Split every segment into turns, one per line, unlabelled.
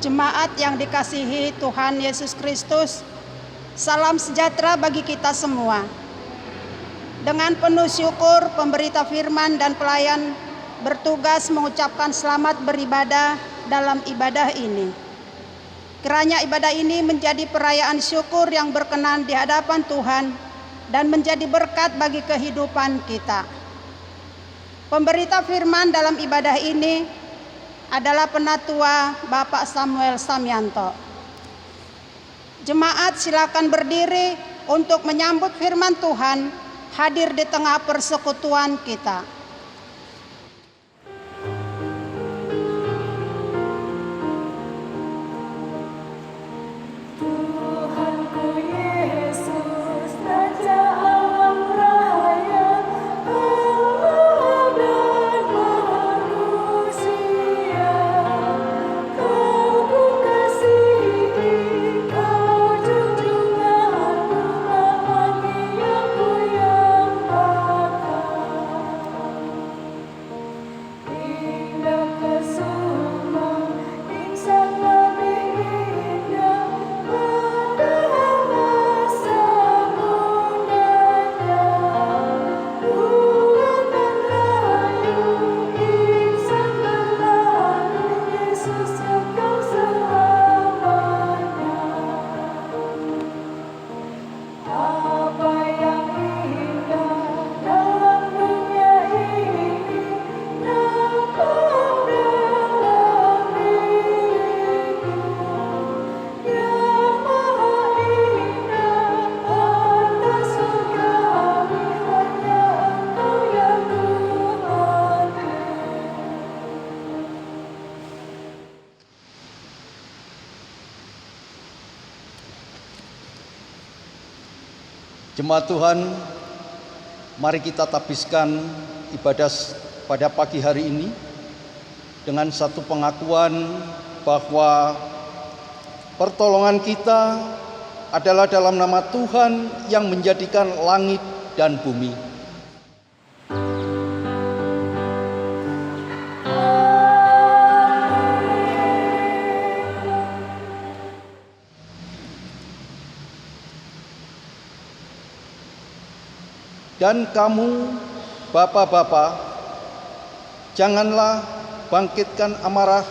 Jemaat yang dikasihi Tuhan Yesus Kristus, salam sejahtera bagi kita semua. Dengan penuh syukur, pemberita firman dan pelayan bertugas mengucapkan selamat beribadah dalam ibadah ini. Kiranya ibadah ini menjadi perayaan syukur yang berkenan di hadapan Tuhan dan menjadi berkat bagi kehidupan kita. Pemberita firman dalam ibadah ini adalah Penatua Bapak Samuel Samyanto. Jemaat silakan berdiri untuk menyambut firman Tuhan hadir di tengah persekutuan kita.
Jemaat Tuhan, mari kita tapiskan ibadah pada pagi hari ini dengan satu pengakuan bahwa pertolongan kita adalah dalam nama Tuhan yang menjadikan langit dan bumi. Dan kamu, bapak-bapak, janganlah bangkitkan amarah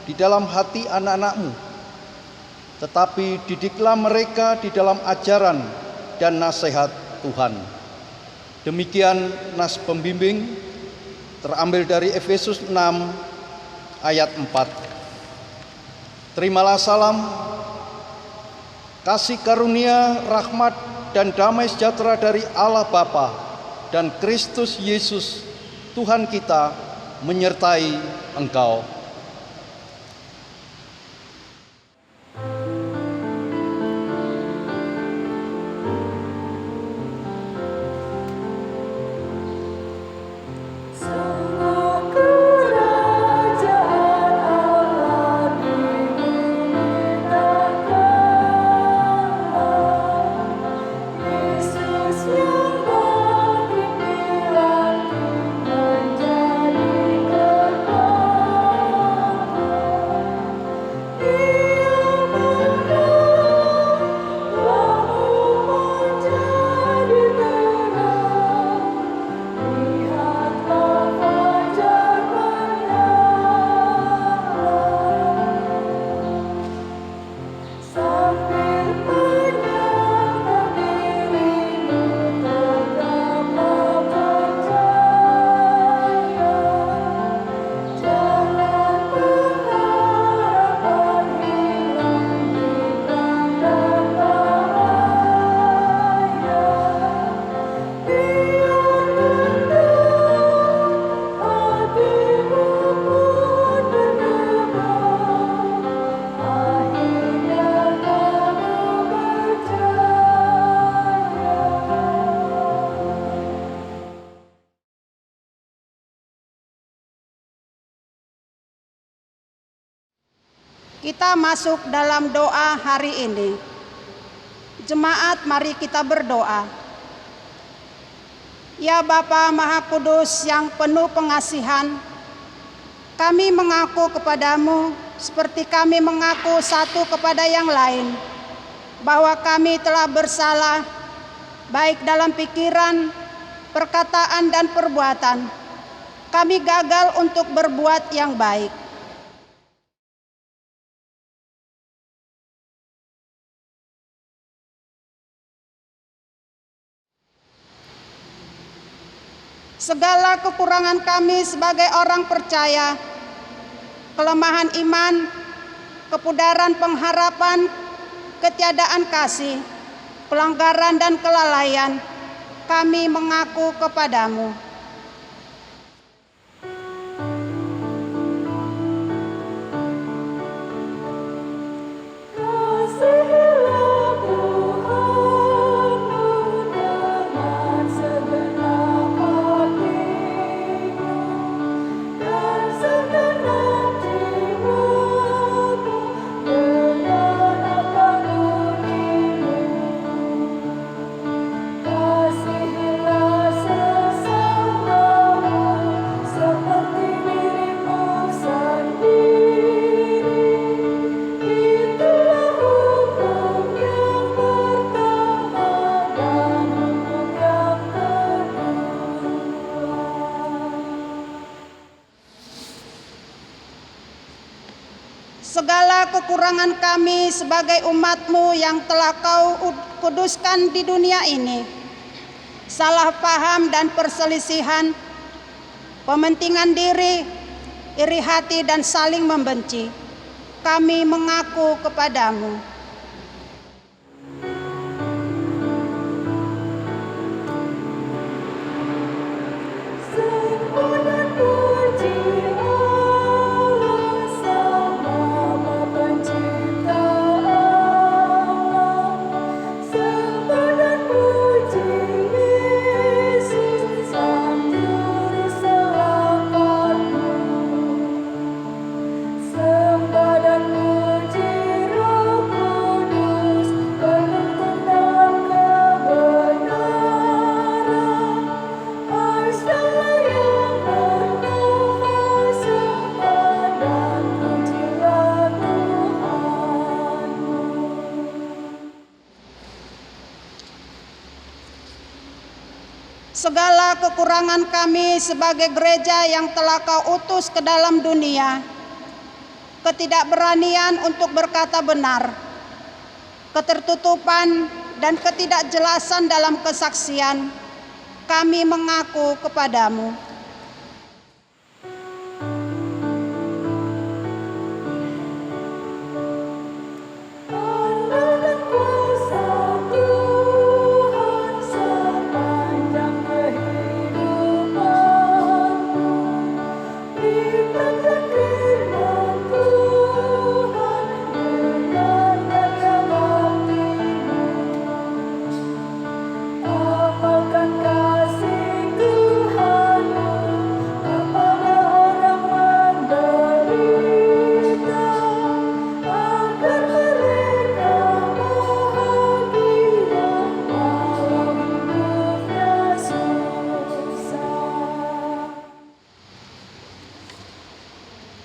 di dalam hati anak-anakmu, tetapi didiklah mereka di dalam ajaran dan nasihat Tuhan. Demikian nas pembimbing terambil dari Efesus 6 ayat 4. Terimalah salam, kasih karunia, rahmat, dan damai sejahtera dari Allah Bapa dan Kristus Yesus Tuhan kita menyertai engkau.
Kita masuk dalam doa hari ini. Jemaat, mari kita berdoa. Ya Bapa Maha Kudus yang penuh pengasihan, kami mengaku kepadamu seperti kami mengaku satu kepada yang lain, bahwa kami telah bersalah, baik dalam pikiran, perkataan, dan perbuatan. Kami gagal untuk berbuat yang baik. Segala kekurangan kami sebagai orang percaya, kelemahan iman, kepudaran pengharapan, ketiadaan kasih, pelanggaran dan kelalaian, kami mengaku kepadamu. Segala kekurangan kami sebagai umat-Mu yang telah Kau kuduskan di dunia ini, salah paham dan perselisihan, pementingan diri, iri hati dan saling membenci, kami mengaku kepadamu. Segala kekurangan kami sebagai gereja yang telah Kau utus ke dalam dunia, ketidakberanian untuk berkata benar, ketertutupan dan ketidakjelasan dalam kesaksian, kami mengaku kepadamu.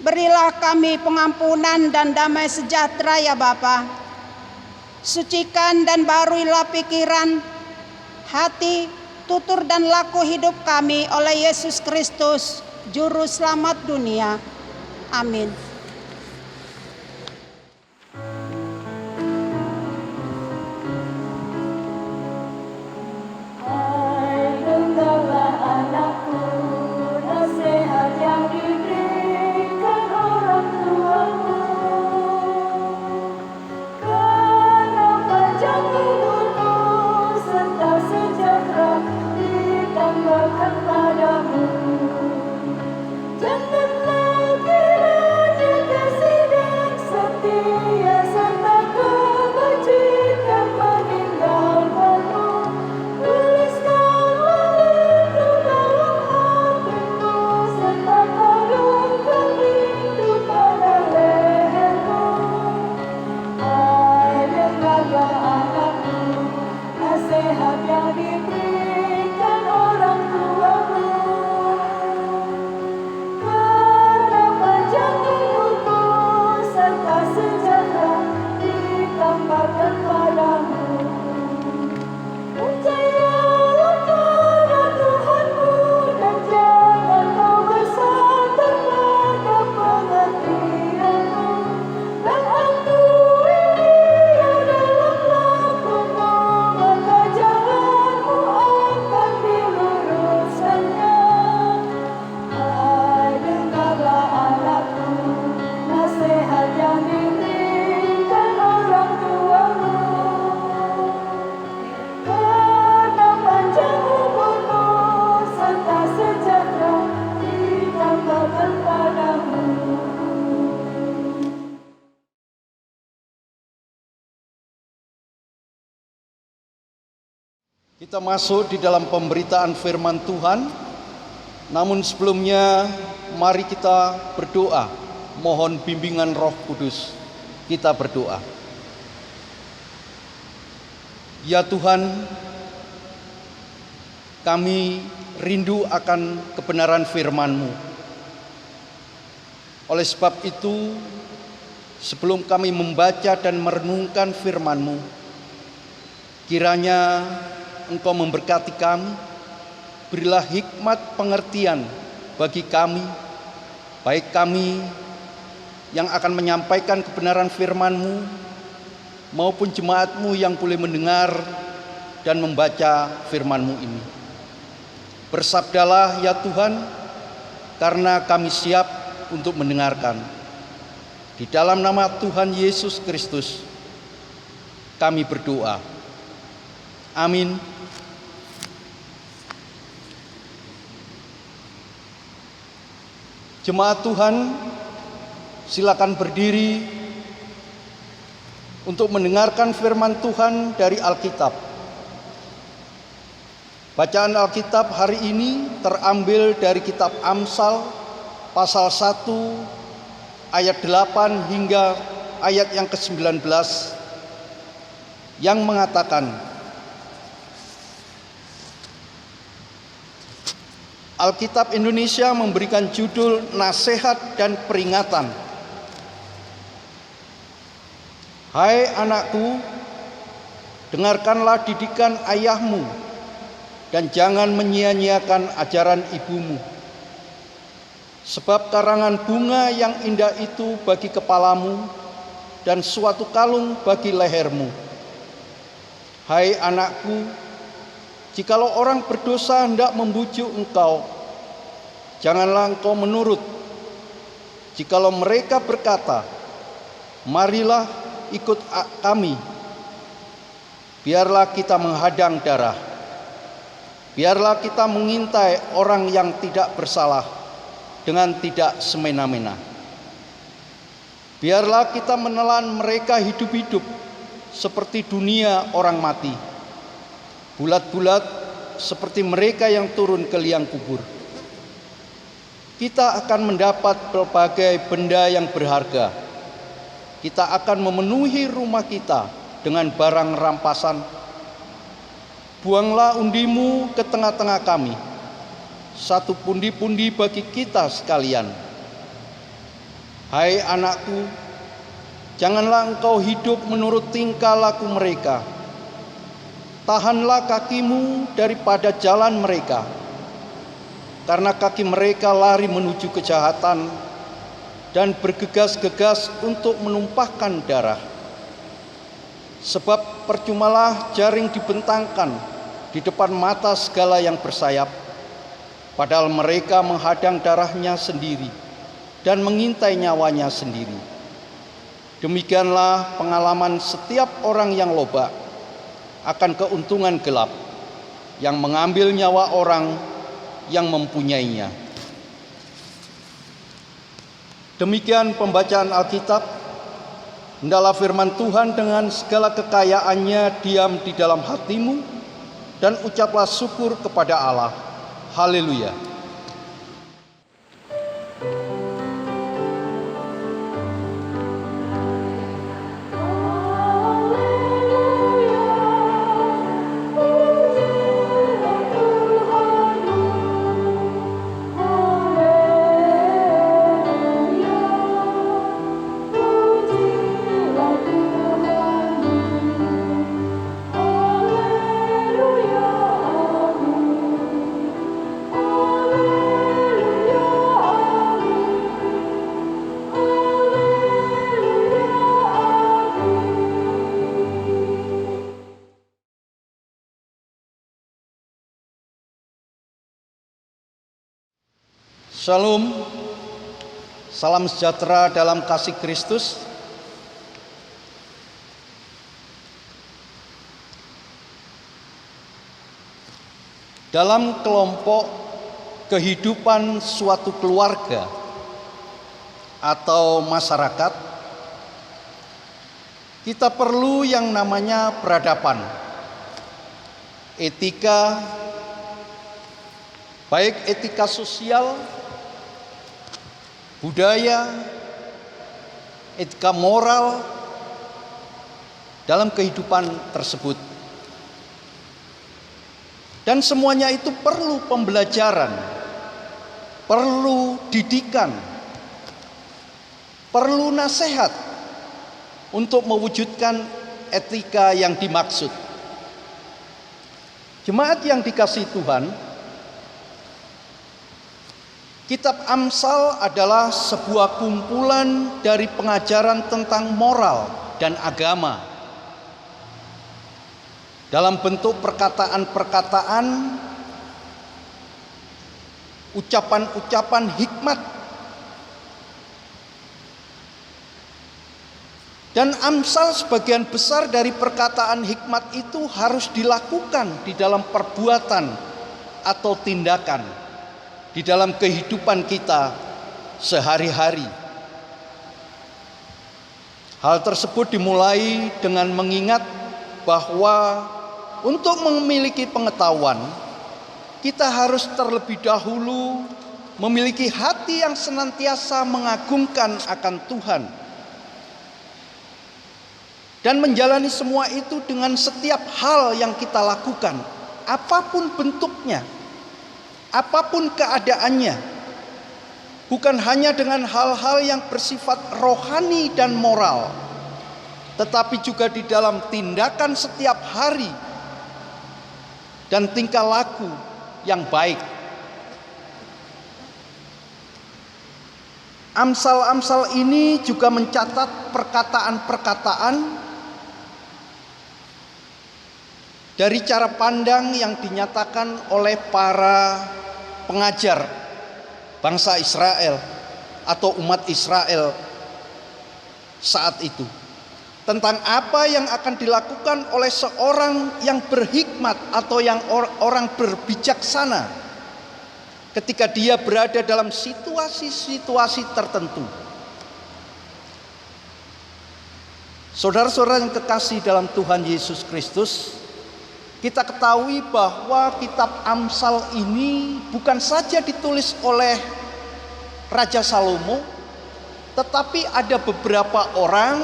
Berilah kami pengampunan dan damai sejahtera ya Bapa. Sucikan dan baharuilah pikiran, hati, tutur dan laku hidup kami oleh Yesus Kristus, Juru Selamat dunia. Amin.
Kita masuk di dalam pemberitaan firman Tuhan. Namun sebelumnya mari kita berdoa, mohon bimbingan Roh Kudus. Kita berdoa. Ya Tuhan, kami rindu akan kebenaran firman-Mu. Oleh sebab itu, sebelum kami membaca dan merenungkan firman-Mu, kiranya Engkau memberkati kami, berilah hikmat pengertian bagi kami, baik kami yang akan menyampaikan kebenaran firman-Mu, maupun jemaat-Mu yang boleh mendengar dan membaca firman-Mu ini. Bersabdalah ya Tuhan, karena kami siap untuk mendengarkan. Di dalam nama Tuhan Yesus Kristus, kami berdoa. Amin. Jemaat Tuhan, silakan berdiri untuk mendengarkan firman Tuhan dari Alkitab. Bacaan Alkitab hari ini terambil dari kitab Amsal pasal 1 ayat 8 hingga ayat yang ke-19 yang mengatakan, Alkitab Indonesia memberikan judul Nasihat dan Peringatan. Hai anakku, dengarkanlah didikan ayahmu dan jangan menyia-nyiakan ajaran ibumu. Sebab karangan bunga yang indah itu bagi kepalamu dan suatu kalung bagi lehermu. Hai anakku, jikalau orang berdosa hendak membujuk engkau, janganlah engkau menurut. Jikalau mereka berkata, marilah ikut kami, biarlah kita menghadang darah. Biarlah kita mengintai orang yang tidak bersalah dengan tidak semena-mena. Biarlah kita menelan mereka hidup-hidup seperti dunia orang mati, bulat-bulat seperti mereka yang turun ke liang kubur. Kita akan mendapat berbagai benda yang berharga. Kita akan memenuhi rumah kita dengan barang rampasan. Buanglah undimu ke tengah-tengah kami, satu pundi-pundi bagi kita sekalian. Hai anakku, janganlah engkau hidup menurut tingkah laku mereka. Tahanlah kakimu daripada jalan mereka, karena kaki mereka lari menuju kejahatan dan bergegas-gegas untuk menumpahkan darah. Sebab percumalah jaring dibentangkan di depan mata segala yang bersayap, padahal mereka menghadang darahnya sendiri dan mengintai nyawanya sendiri. Demikianlah pengalaman setiap orang yang loba akan keuntungan gelap, yang mengambil nyawa orang yang mempunyainya. Demikian pembacaan Alkitab. Hendaklah firman Tuhan dengan segala kekayaannya diam di dalam hatimu, dan ucaplah syukur kepada Allah. Haleluya. Shalom, salam sejahtera dalam kasih Kristus. Dalam kelompok kehidupan suatu keluarga atau masyarakat, kita perlu yang namanya peradaban. etika, baik etika sosial, budaya, etika moral dalam kehidupan tersebut. Dan semuanya itu perlu pembelajaran, perlu didikan, perlu nasihat untuk mewujudkan etika yang dimaksud. Jemaat yang dikasihi Tuhan, Kitab Amsal adalah sebuah kumpulan dari pengajaran tentang moral dan agama dalam bentuk perkataan-perkataan, ucapan-ucapan hikmat. Dan Amsal sebagian besar dari perkataan hikmat itu harus dilakukan di dalam perbuatan atau tindakan di dalam kehidupan kita sehari-hari. Hal tersebut dimulai dengan mengingat bahwa untuk memiliki pengetahuan, kita harus terlebih dahulu memiliki hati yang senantiasa mengagungkan akan Tuhan. Dan menjalani semua itu dengan setiap hal yang kita lakukan, apapun bentuknya, apapun keadaannya. Bukan hanya dengan hal-hal yang bersifat rohani dan moral, tetapi juga di dalam tindakan setiap hari dan tingkah laku yang baik. Amsal-amsal ini juga mencatat perkataan-perkataan dari cara pandang yang dinyatakan oleh para pengajar bangsa Israel atau umat Israel saat itu, tentang apa yang akan dilakukan oleh seorang yang berhikmat atau yang orang berbijaksana ketika dia berada dalam situasi-situasi tertentu. Saudara-saudara yang kekasih dalam Tuhan Yesus Kristus, kita ketahui bahwa kitab Amsal ini bukan saja ditulis oleh Raja Salomo, tetapi ada beberapa orang,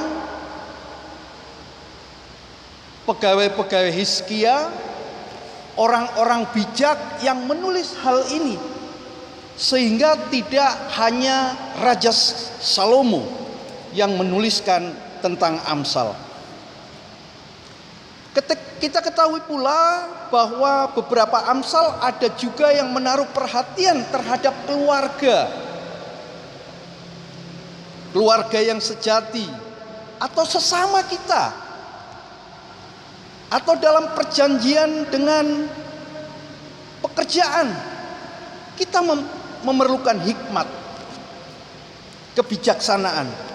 pegawai-pegawai Hizkia, orang-orang bijak yang menulis hal ini, sehingga tidak hanya Raja Salomo yang menuliskan tentang Amsal. Kita ketahui pula bahwa beberapa Amsal ada juga yang menaruh perhatian terhadap keluarga. Keluarga yang sejati atau sesama kita. Atau dalam perjanjian dengan pekerjaan. Kita memerlukan hikmat, kebijaksanaan.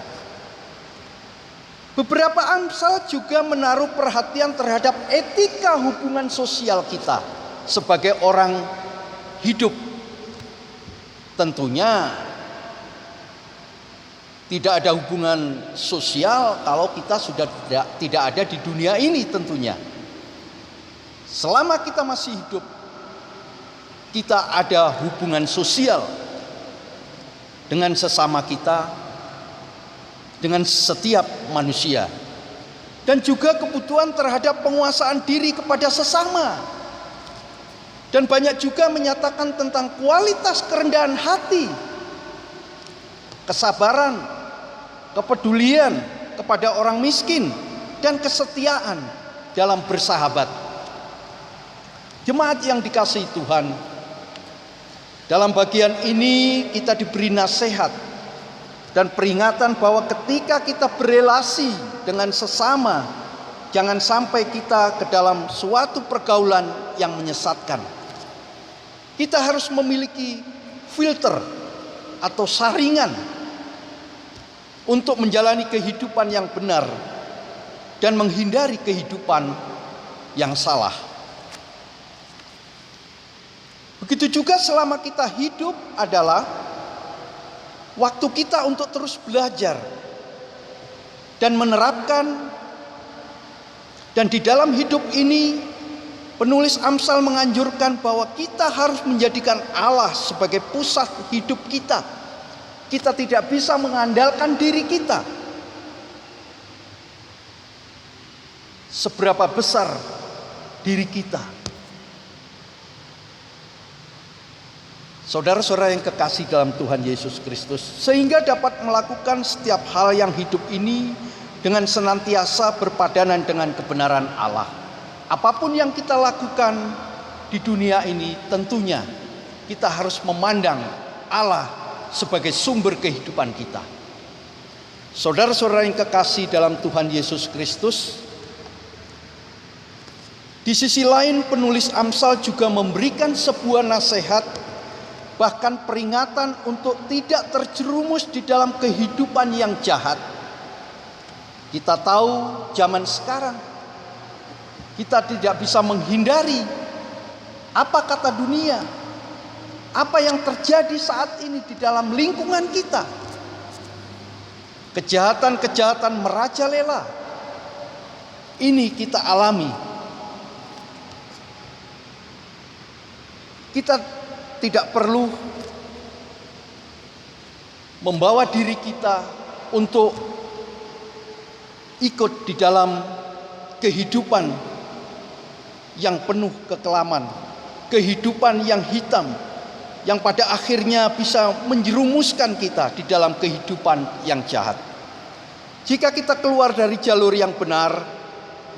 Beberapa Amsal juga menaruh perhatian terhadap etika hubungan sosial kita sebagai orang hidup. Tentunya tidak ada hubungan sosial kalau kita sudah tidak ada di dunia ini tentunya. Selama kita masih hidup, kita ada hubungan sosial dengan sesama kita, dengan setiap manusia, dan juga kebutuhan terhadap penguasaan diri kepada sesama. Dan banyak juga menyatakan tentang kualitas kerendahan hati, kesabaran, kepedulian kepada orang miskin, dan kesetiaan dalam bersahabat. Jemaat yang dikasihi Tuhan, dalam bagian ini kita diberi nasihat dan peringatan bahwa ketika kita berelasi dengan sesama, jangan sampai kita ke dalam suatu pergaulan yang menyesatkan. Kita harus memiliki filter atau saringan untuk menjalani kehidupan yang benar dan menghindari kehidupan yang salah. Begitu juga selama kita hidup adalah waktu kita untuk terus belajar dan menerapkan, dan di dalam hidup ini penulis Amsal menganjurkan bahwa kita harus menjadikan Allah sebagai pusat hidup kita. Kita tidak bisa mengandalkan diri kita. Seberapa besar diri kita. Saudara-saudara yang kekasih dalam Tuhan Yesus Kristus, sehingga dapat melakukan setiap hal yang hidup ini dengan senantiasa berpadanan dengan kebenaran Allah. Apapun yang kita lakukan di dunia ini, tentunya kita harus memandang Allah sebagai sumber kehidupan kita. Saudara-saudara yang kekasih dalam Tuhan Yesus Kristus, di sisi lain penulis Amsal juga memberikan sebuah nasihat, bahkan peringatan untuk tidak terjerumus di dalam kehidupan yang jahat. Kita tahu zaman sekarang kita tidak bisa menghindari apa kata dunia, apa yang terjadi saat ini di dalam lingkungan kita. Kejahatan-kejahatan merajalela. Ini kita alami. Kita tidak perlu membawa diri kita untuk ikut di dalam kehidupan yang penuh kekelaman, kehidupan yang hitam, yang pada akhirnya bisa menjerumuskan kita di dalam kehidupan yang jahat. Jika kita keluar dari jalur yang benar,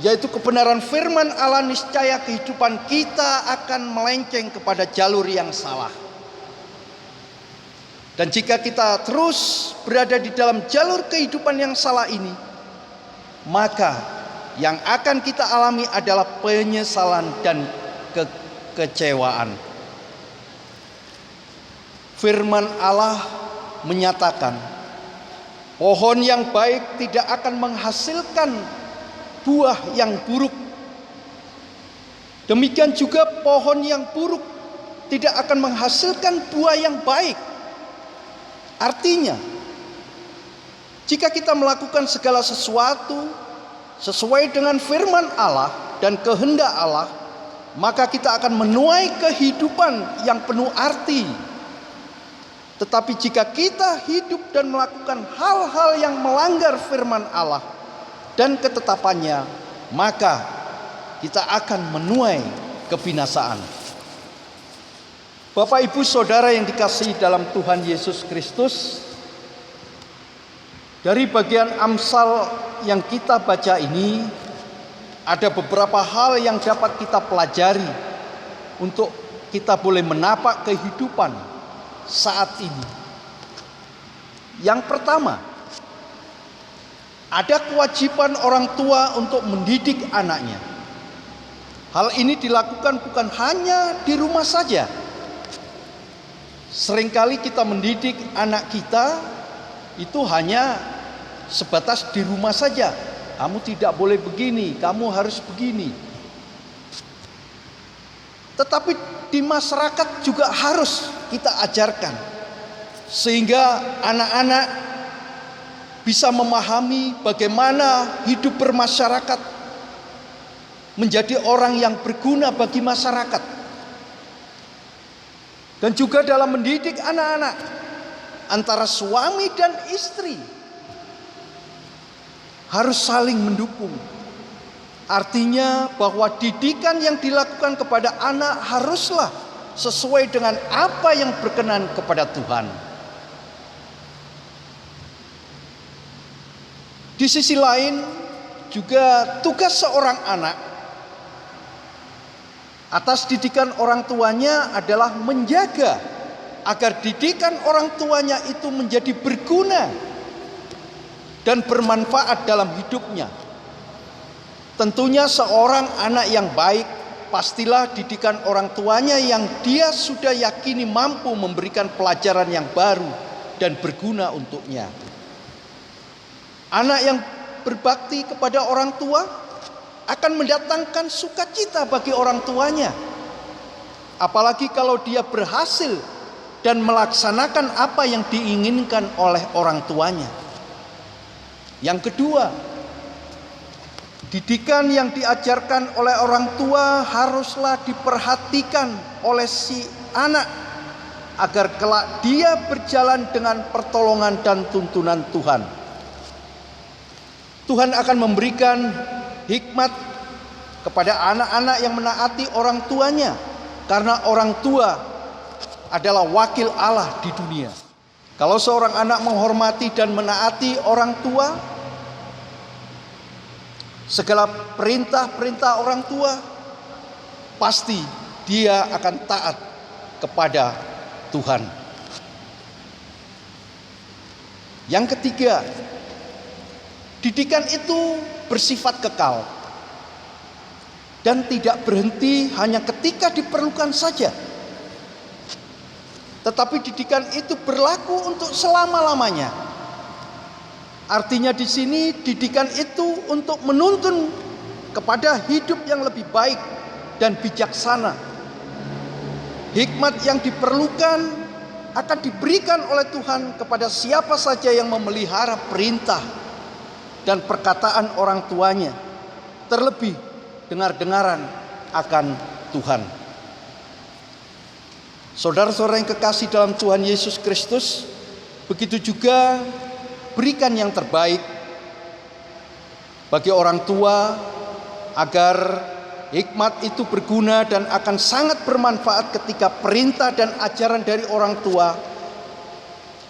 yaitu kebenaran firman Allah, niscaya kehidupan kita akan melenceng kepada jalur yang salah. Dan jika kita terus berada di dalam jalur kehidupan yang salah ini, maka yang akan kita alami adalah penyesalan dan kekecewaan. Firman Allah menyatakan, pohon yang baik tidak akan menghasilkan buah yang buruk. Demikian juga pohon yang buruk tidak akan menghasilkan buah yang baik. Artinya, jika kita melakukan segala sesuatu sesuai dengan firman Allah dan kehendak Allah, maka kita akan menuai kehidupan yang penuh arti. Tetapi jika kita hidup dan melakukan hal-hal yang melanggar firman Allah dan ketetapannya, maka kita akan menuai kebinasaan. Bapak, Ibu, Saudara yang dikasihi dalam Tuhan Yesus Kristus, dari bagian Amsal yang kita baca ini, ada beberapa hal yang dapat kita pelajari untuk kita boleh menapak kehidupan saat ini. Yang pertama, ada kewajiban orang tua untuk mendidik anaknya. Hal ini dilakukan bukan hanya di rumah saja. Seringkali kita mendidik anak kita itu hanya sebatas di rumah saja. Kamu tidak boleh begini, kamu harus begini. Tetapi di masyarakat juga harus kita ajarkan, sehingga anak-anak bisa memahami bagaimana hidup bermasyarakat, menjadi orang yang berguna bagi masyarakat. Dan juga dalam mendidik anak-anak, antara suami dan istri harus saling mendukung. Artinya bahwa didikan yang dilakukan kepada anak haruslah sesuai dengan apa yang berkenan kepada Tuhan. Di sisi lain juga tugas seorang anak atas didikan orang tuanya adalah menjaga agar didikan orang tuanya itu menjadi berguna dan bermanfaat dalam hidupnya. Tentunya seorang anak yang baik pastilah didikan orang tuanya yang dia sudah yakini mampu memberikan pelajaran yang baru dan berguna untuknya. Anak yang berbakti kepada orang tua akan mendatangkan sukacita bagi orang tuanya. Apalagi kalau dia berhasil dan melaksanakan apa yang diinginkan oleh orang tuanya. Yang kedua, Didikan yang diajarkan oleh orang tua haruslah diperhatikan oleh si anak agar kelak dia berjalan dengan pertolongan dan tuntunan Tuhan. Tuhan akan memberikan hikmat kepada anak-anak yang menaati orang tuanya, karena orang tua adalah wakil Allah di dunia. Kalau seorang anak menghormati dan menaati orang tua, segala perintah-perintah orang tua, pasti dia akan taat kepada Tuhan. Yang ketiga, didikan itu bersifat kekal dan tidak berhenti hanya ketika diperlukan saja. Tetapi didikan itu berlaku untuk selama-lamanya. Artinya di sini didikan itu untuk menuntun kepada hidup yang lebih baik dan bijaksana. Hikmat yang diperlukan akan diberikan oleh Tuhan kepada siapa saja yang memelihara perintah dan perkataan orang tuanya, terlebih dengar-dengaran akan Tuhan. Saudara-saudara yang kekasih dalam Tuhan Yesus Kristus, begitu juga berikan yang terbaik bagi orang tua agar hikmat itu berguna dan akan sangat bermanfaat ketika perintah dan ajaran dari orang tua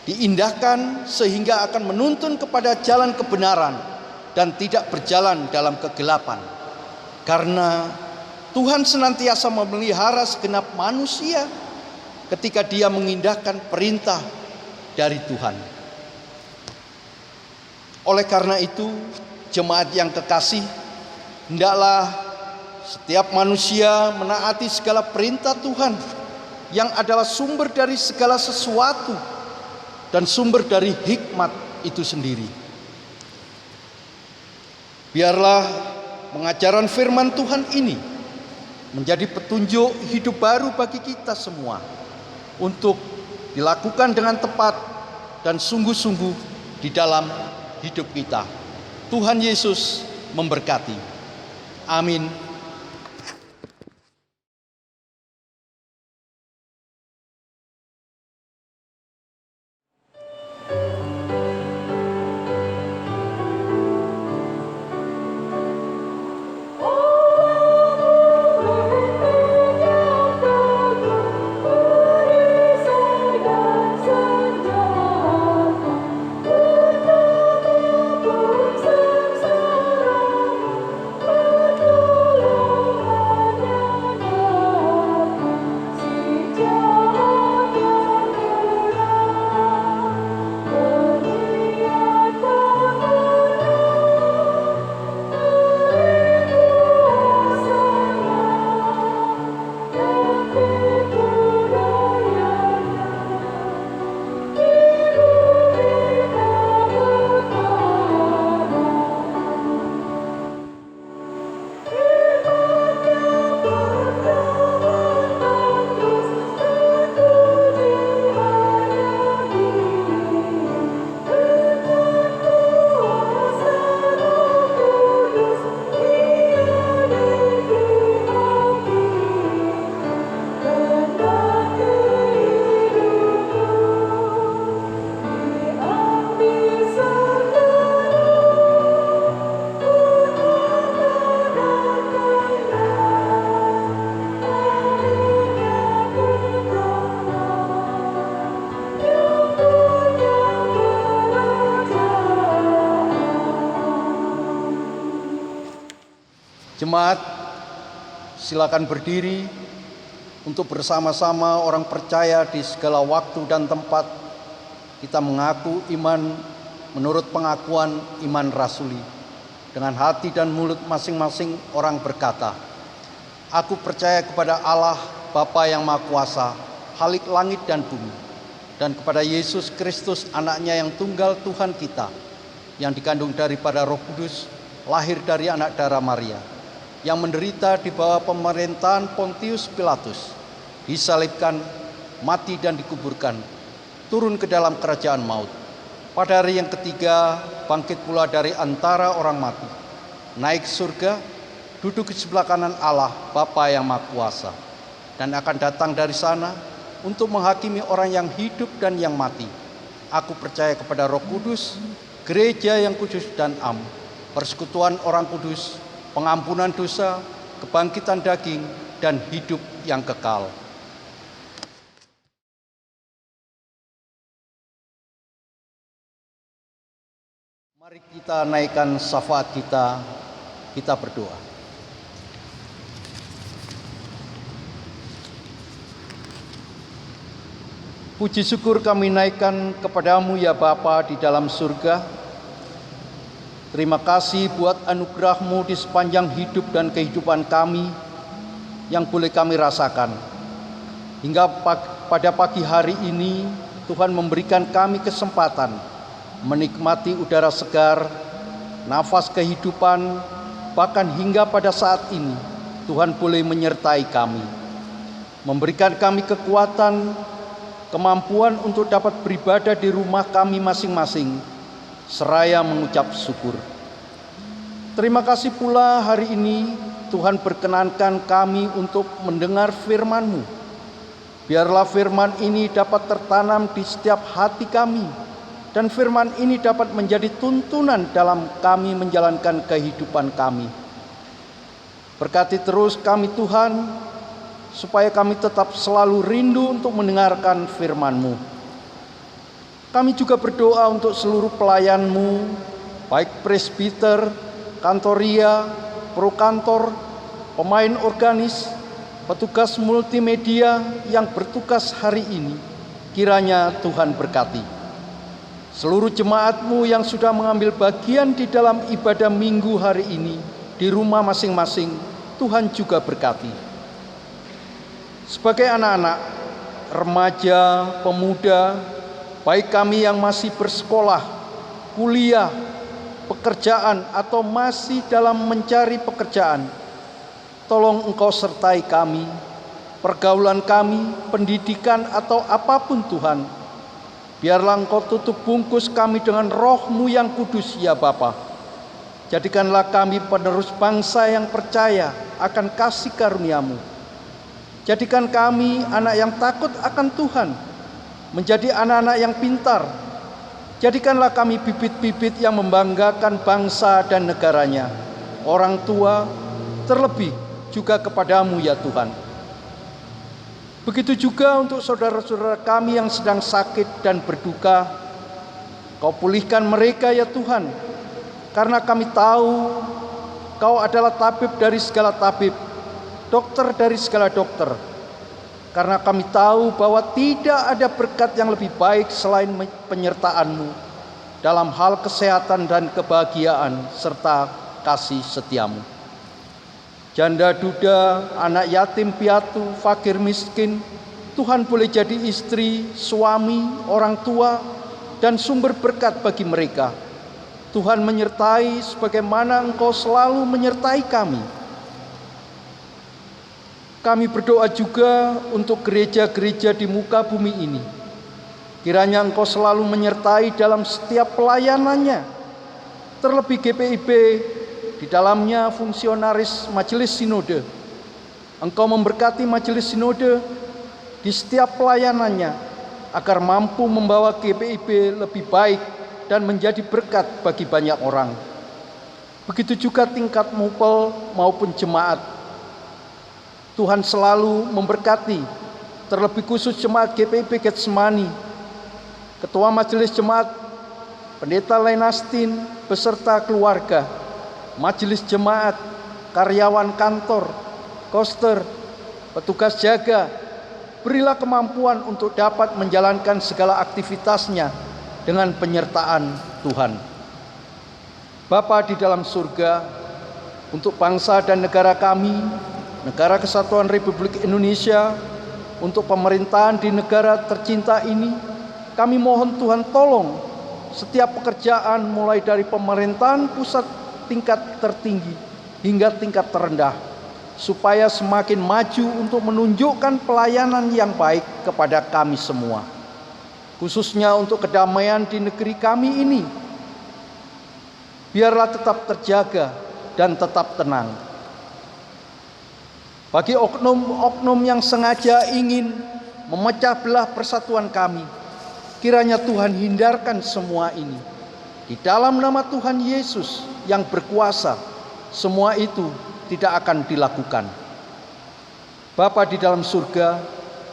diindahkan sehingga akan menuntun kepada jalan kebenaran dan tidak berjalan dalam kegelapan. Karena Tuhan senantiasa memelihara segenap manusia ketika dia mengindahkan perintah dari Tuhan. Oleh karena itu, jemaat yang kekasih, hendaklah setiap manusia menaati segala perintah Tuhan yang adalah sumber dari segala sesuatu dan sumber dari hikmat itu sendiri. Biarlah pengajaran firman Tuhan ini menjadi petunjuk hidup baru bagi kita semua untuk dilakukan dengan tepat dan sungguh-sungguh di dalam hidup kita. Tuhan Yesus memberkati. Amin. Jemaat, silakan berdiri untuk bersama-sama orang percaya di segala waktu dan tempat kita mengaku iman menurut pengakuan iman rasuli. Dengan hati dan mulut masing-masing orang berkata, "Aku percaya kepada Allah Bapa yang Maha Kuasa, Khalik langit dan bumi, dan kepada Yesus Kristus anaknya yang tunggal Tuhan kita, yang dikandung daripada Roh Kudus, lahir dari anak darah Maria, yang menderita di bawah pemerintahan Pontius Pilatus, disalibkan, mati dan dikuburkan, turun ke dalam kerajaan maut. Pada hari yang ketiga bangkit pula dari antara orang mati, naik surga, duduk di sebelah kanan Allah, Bapa yang Maha Kuasa, dan akan datang dari sana untuk menghakimi orang yang hidup dan yang mati. Aku percaya kepada Roh Kudus, gereja yang kudus dan am, persekutuan orang kudus, pengampunan dosa, kebangkitan daging, dan hidup yang kekal. Mari kita naikkan syafaat kita berdoa. Puji syukur kami naikkan kepadamu ya Bapa di dalam surga. Terima kasih buat anugerah-Mu di sepanjang hidup dan kehidupan kami yang boleh kami rasakan. Hingga pada pagi hari ini Tuhan memberikan kami kesempatan menikmati udara segar, nafas kehidupan, bahkan hingga pada saat ini Tuhan boleh menyertai kami, memberikan kami kekuatan, kemampuan untuk dapat beribadah di rumah kami masing-masing, seraya mengucap syukur. Terima kasih pula hari ini Tuhan perkenankan kami untuk mendengar firman-Mu. Biarlah firman ini dapat tertanam di setiap hati kami, dan firman ini dapat menjadi tuntunan dalam kami menjalankan kehidupan kami. Berkati terus kami Tuhan, supaya kami tetap selalu rindu untuk mendengarkan firman-Mu. Kami juga berdoa untuk seluruh pelayan-Mu, baik presbiter, kantoria, prokantor, pemain organis, petugas multimedia yang bertugas hari ini. Kiranya Tuhan berkati. Seluruh jemaat-Mu yang sudah mengambil bagian di dalam ibadah minggu hari ini di rumah masing-masing, Tuhan juga berkati. Sebagai anak-anak, remaja, pemuda, baik kami yang masih bersekolah, kuliah, pekerjaan, atau masih dalam mencari pekerjaan, tolong Engkau sertai kami, pergaulan kami, pendidikan, atau apapun Tuhan. Biarlah Engkau tutup bungkus kami dengan Roh-Mu yang kudus ya Bapa. Jadikanlah kami penerus bangsa yang percaya akan kasih karunia-Mu. Jadikan kami anak yang takut akan Tuhan, menjadi anak-anak yang pintar. Jadikanlah kami bibit-bibit yang membanggakan bangsa dan negaranya, orang tua, terlebih juga kepadamu ya Tuhan. Begitu juga untuk saudara-saudara kami yang sedang sakit dan berduka. Kau pulihkan mereka ya Tuhan, karena kami tahu Kau adalah tabib dari segala tabib, dokter dari segala dokter. Karena kami tahu bahwa tidak ada berkat yang lebih baik selain penyertaan-Mu dalam hal kesehatan dan kebahagiaan serta kasih setia-Mu. Janda duda, anak yatim piatu, fakir miskin, Tuhan boleh jadi istri, suami, orang tua, dan sumber berkat bagi mereka. Tuhan menyertai sebagaimana Engkau selalu menyertai kami. Kami berdoa juga untuk gereja-gereja di muka bumi ini. Kiranya Engkau selalu menyertai dalam setiap pelayanannya. Terlebih GPIB, di dalamnya fungsionaris Majelis Sinode. Engkau memberkati Majelis Sinode di setiap pelayanannya, agar mampu membawa GPIB lebih baik dan menjadi berkat bagi banyak orang. Begitu juga tingkat mupel maupun jemaat. Tuhan selalu memberkati, terlebih khusus jemaat GPIB Getsemani, Ketua Majelis Jemaat Pendeta Lenastin beserta keluarga, Majelis Jemaat, karyawan kantor, koster, petugas jaga. Berilah kemampuan untuk dapat menjalankan segala aktivitasnya dengan penyertaan Tuhan. Bapa di dalam surga, untuk bangsa dan negara kami, Negara Kesatuan Republik Indonesia, untuk pemerintahan di negara tercinta ini, kami mohon Tuhan tolong setiap pekerjaan mulai dari pemerintahan pusat tingkat tertinggi hingga tingkat terendah, supaya semakin maju untuk menunjukkan pelayanan yang baik kepada kami semua, khususnya untuk kedamaian di negeri kami ini. Biarlah tetap terjaga dan tetap tenang. Bagi oknum-oknum yang sengaja ingin memecah belah persatuan kami, kiranya Tuhan hindarkan semua ini. Di dalam nama Tuhan Yesus yang berkuasa, semua itu tidak akan dilakukan. Bapa di dalam surga,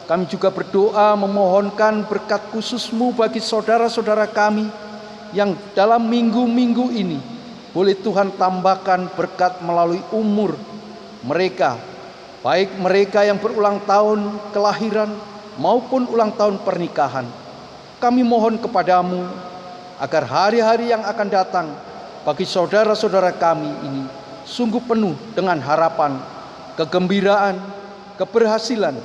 kami juga berdoa memohonkan berkat khusus-Mu bagi saudara-saudara kami yang dalam minggu-minggu ini boleh Tuhan tambahkan berkat melalui umur mereka, baik mereka yang berulang tahun kelahiran maupun ulang tahun pernikahan. Kami mohon kepadamu agar hari-hari yang akan datang bagi saudara-saudara kami ini sungguh penuh dengan harapan, kegembiraan, keberhasilan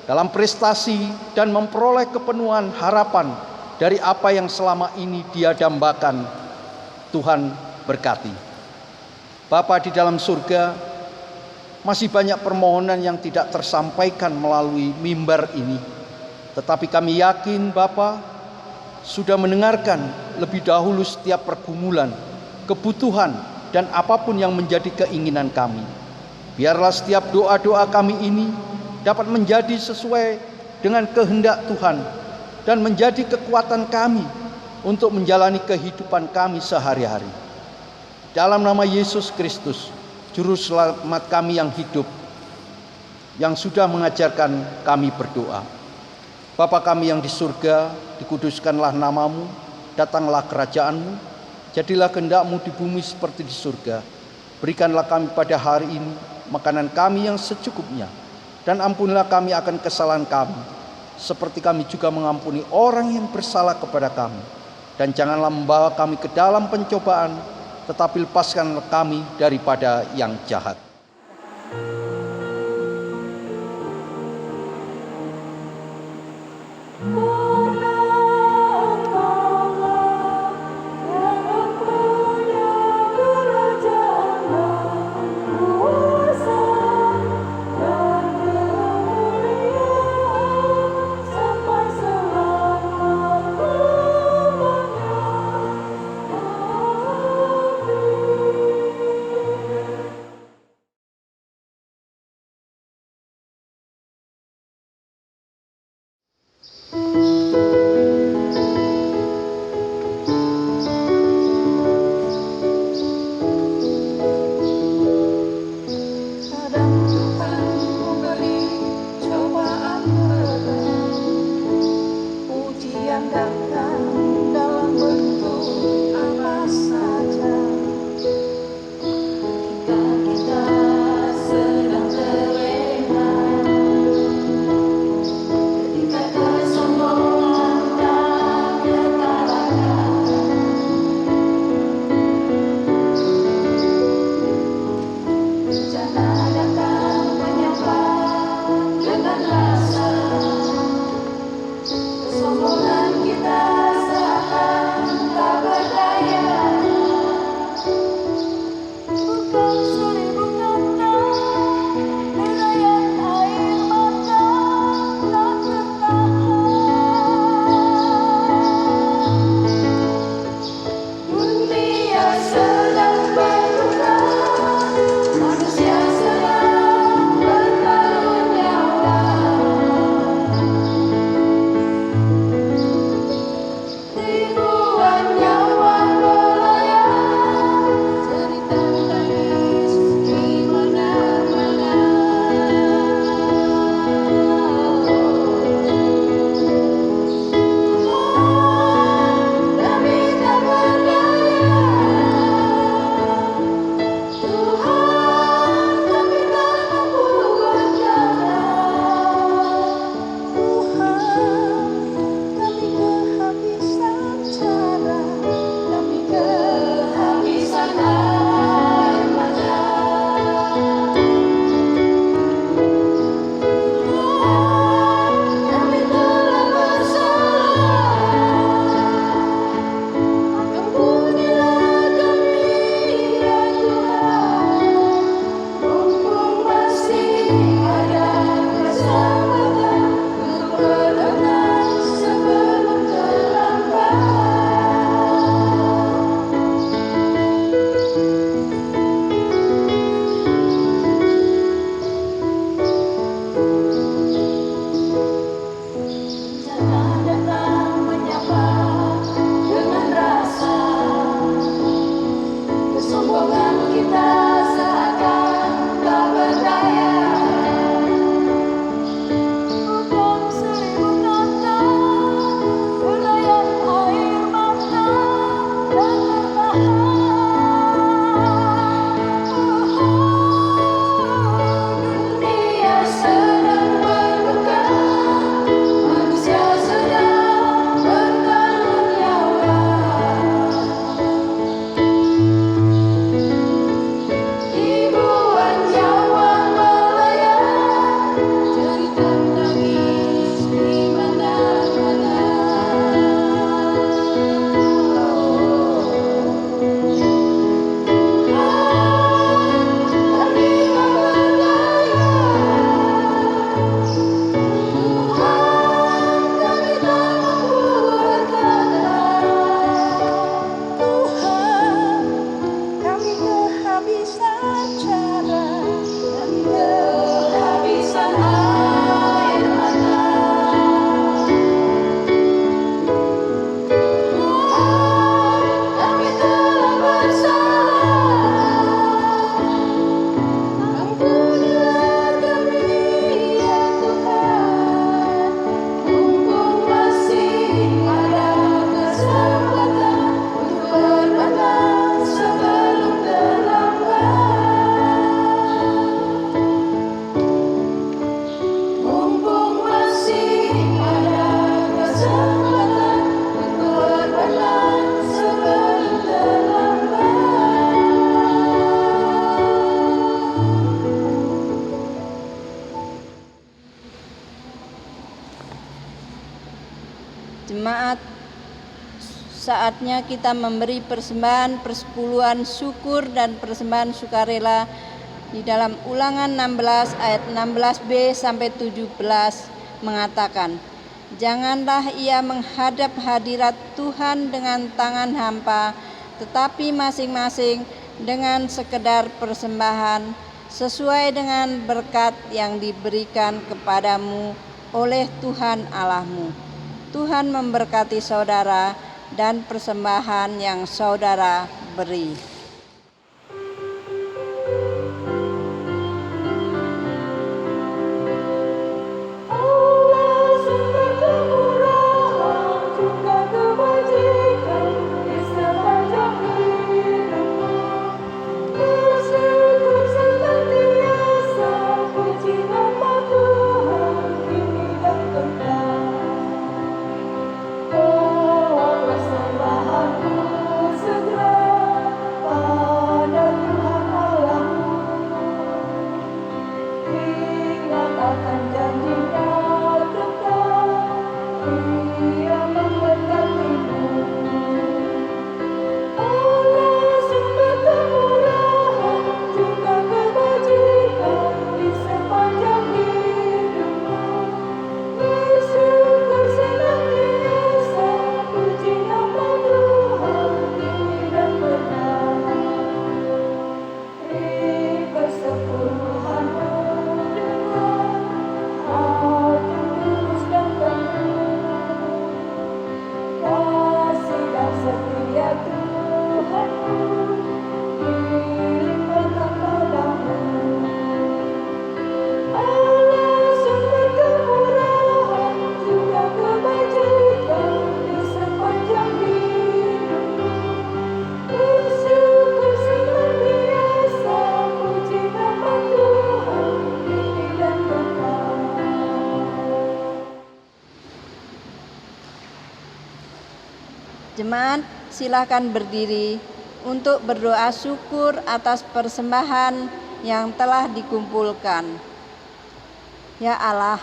dalam prestasi dan memperoleh kepenuhan harapan dari apa yang selama ini Dia dambakan. Tuhan berkati. Bapa di dalam surga, masih banyak permohonan yang tidak tersampaikan melalui mimbar ini. Tetapi kami yakin Bapa sudah mendengarkan lebih dahulu setiap pergumulan, kebutuhan, dan apapun yang menjadi keinginan kami. Biarlah setiap doa-doa kami ini dapat menjadi sesuai dengan kehendak Tuhan dan menjadi kekuatan kami untuk menjalani kehidupan kami sehari-hari. Dalam nama Yesus Kristus, Juru Selamat kami yang hidup, yang sudah mengajarkan kami berdoa. Bapa kami yang di surga, dikuduskanlah namamu, datanglah kerajaanmu, jadilah kehendak-Mu di bumi seperti di surga. Berikanlah kami pada hari ini makanan kami yang secukupnya, dan ampunilah kami akan kesalahan kami, seperti kami juga mengampuni orang yang bersalah kepada kami. Dan janganlah membawa kami ke dalam pencobaan, tetapi lepaskanlah kami daripada yang jahat.
Jemaat, saatnya kita memberi persembahan persepuluhan syukur dan persembahan sukarela di dalam Ulangan 16 ayat 16b sampai 17 mengatakan, janganlah ia menghadap hadirat Tuhan dengan tangan hampa, tetapi masing-masing dengan sekedar persembahan sesuai dengan berkat yang diberikan kepadamu oleh Tuhan Allahmu. Tuhan memberkati saudara dan persembahan yang saudara beri. Jemaat, silakan berdiri untuk berdoa syukur atas persembahan yang telah dikumpulkan. Ya Allah,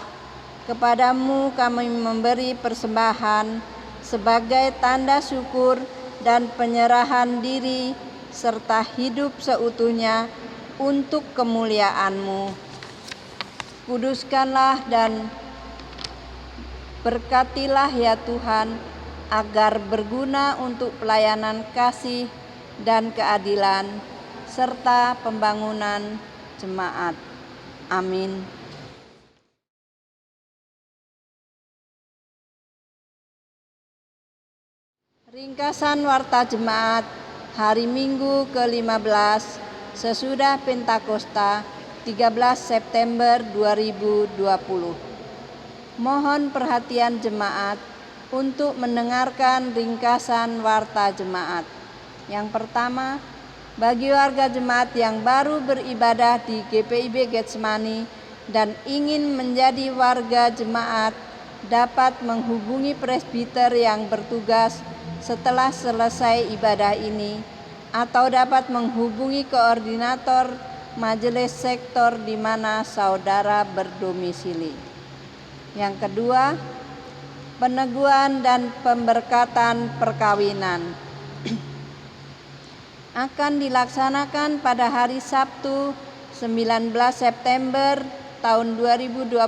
kepadamu kami memberi persembahan sebagai tanda syukur dan penyerahan diri serta hidup seutuhnya untuk kemuliaan-Mu. Kuduskanlah dan berkatilah ya Tuhan, agar berguna untuk pelayanan kasih dan keadilan serta pembangunan jemaat. Amin. Ringkasan Warta Jemaat hari Minggu ke-15 sesudah Pentakosta 13 September 2020. Mohon perhatian jemaat untuk mendengarkan ringkasan Warta Jemaat. Yang pertama, bagi warga jemaat yang baru beribadah di GPIB Getsemani dan ingin menjadi warga jemaat, dapat menghubungi presbiter yang bertugas setelah selesai ibadah ini, atau dapat menghubungi koordinator majelis sektor di mana saudara berdomisili. Yang kedua, peneguhan dan pemberkatan perkawinan akan dilaksanakan pada hari Sabtu 19 September tahun 2020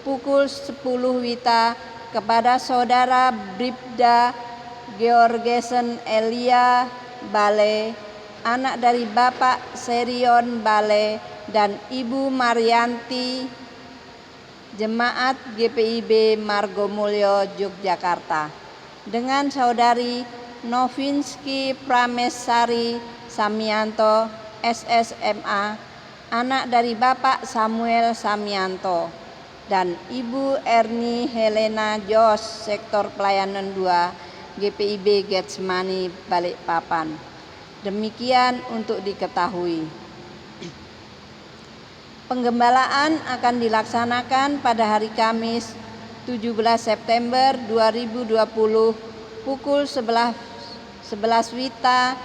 pukul 10 WITA kepada saudara Bribda Georgesen Elia Bale, anak dari Bapak Serion Bale dan Ibu Marianti, Jemaat GPIB Margomulyo, Yogyakarta, dengan saudari Novinski Pramesari Samianto, SSMA, anak dari Bapak Samuel Samianto, dan Ibu Erni Helena Jos, Sektor Pelayanan 2, GPIB Getsemani, Balikpapan. Demikian untuk diketahui. Penggembalaan akan dilaksanakan pada hari Kamis 17 September 2020 pukul 11 WITA.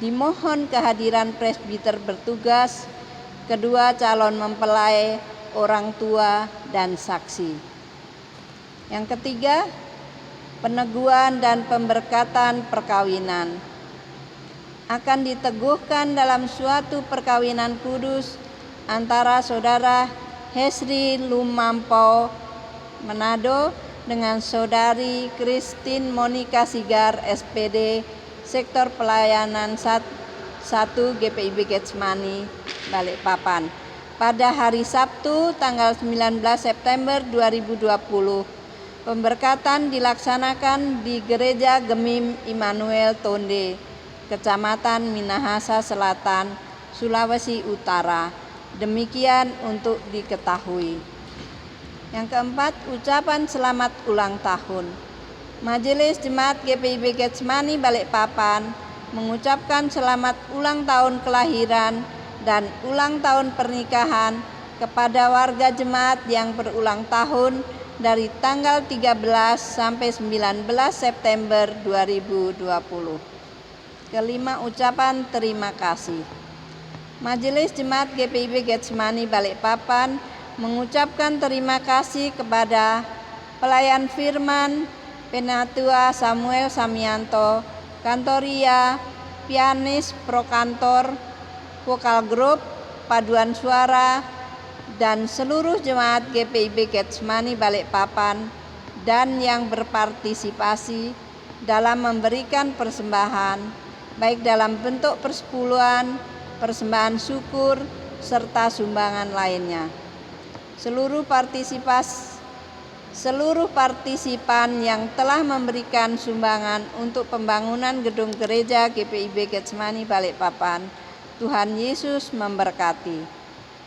Dimohon kehadiran presbiter bertugas, kedua calon mempelai, orang tua, dan saksi. Yang ketiga, peneguhan dan pemberkatan perkawinan. Akan diteguhkan dalam suatu perkawinan kudus antara saudara Hesri Lumampau Manado dengan saudari Christine Monica Sigar SPD Sektor Pelayanan 1 GPIB Getsemani Balikpapan pada hari Sabtu tanggal 19 September 2020. Pemberkatan dilaksanakan di Gereja Gemim Immanuel Tonde, Kecamatan Minahasa Selatan, Sulawesi Utara. Demikian untuk diketahui. Yang keempat, ucapan selamat ulang tahun. Majelis Jemaat GPIB Getsemani Balikpapan mengucapkan selamat ulang tahun kelahiran dan ulang tahun pernikahan kepada warga jemaat yang berulang tahun dari tanggal 13 sampai 19 September 2020. Kelima, ucapan terima kasih. Majelis Jemaat GPIB Getsemani Balikpapan mengucapkan terima kasih kepada pelayan firman Penatua Samuel Samianto, Kantoria, pianis prokantor, vokal grup, paduan suara, dan seluruh jemaat GPIB Getsemani Balikpapan dan yang berpartisipasi dalam memberikan persembahan, baik dalam bentuk persepuluhan, persembahan syukur, serta sumbangan lainnya. Seluruh partisipan yang telah memberikan sumbangan untuk pembangunan gedung gereja GPIB Getsemani Balikpapan, Tuhan Yesus memberkati.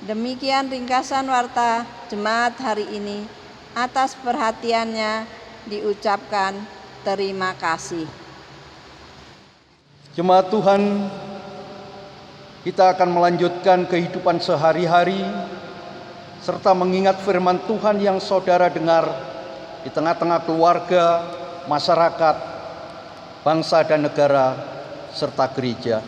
Demikian ringkasan warta jemaat hari ini. Atas perhatiannya diucapkan terima kasih.
Jemaat Tuhan, kita akan melanjutkan kehidupan sehari-hari serta mengingat firman Tuhan yang saudara dengar di tengah-tengah keluarga, masyarakat, bangsa dan negara, serta gereja.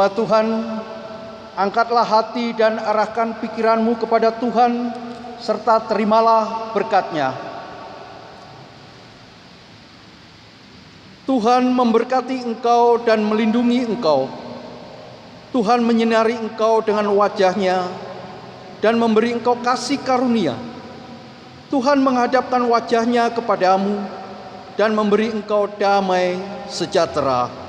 Jemaat Tuhan, angkatlah hati dan arahkan pikiranmu kepada Tuhan, serta terimalah berkat-Nya. Tuhan memberkati engkau dan melindungi engkau. Tuhan menyinari engkau dengan wajah-Nya dan memberi engkau kasih karunia. Tuhan menghadapkan wajah-Nya kepadamu dan memberi engkau damai sejahtera.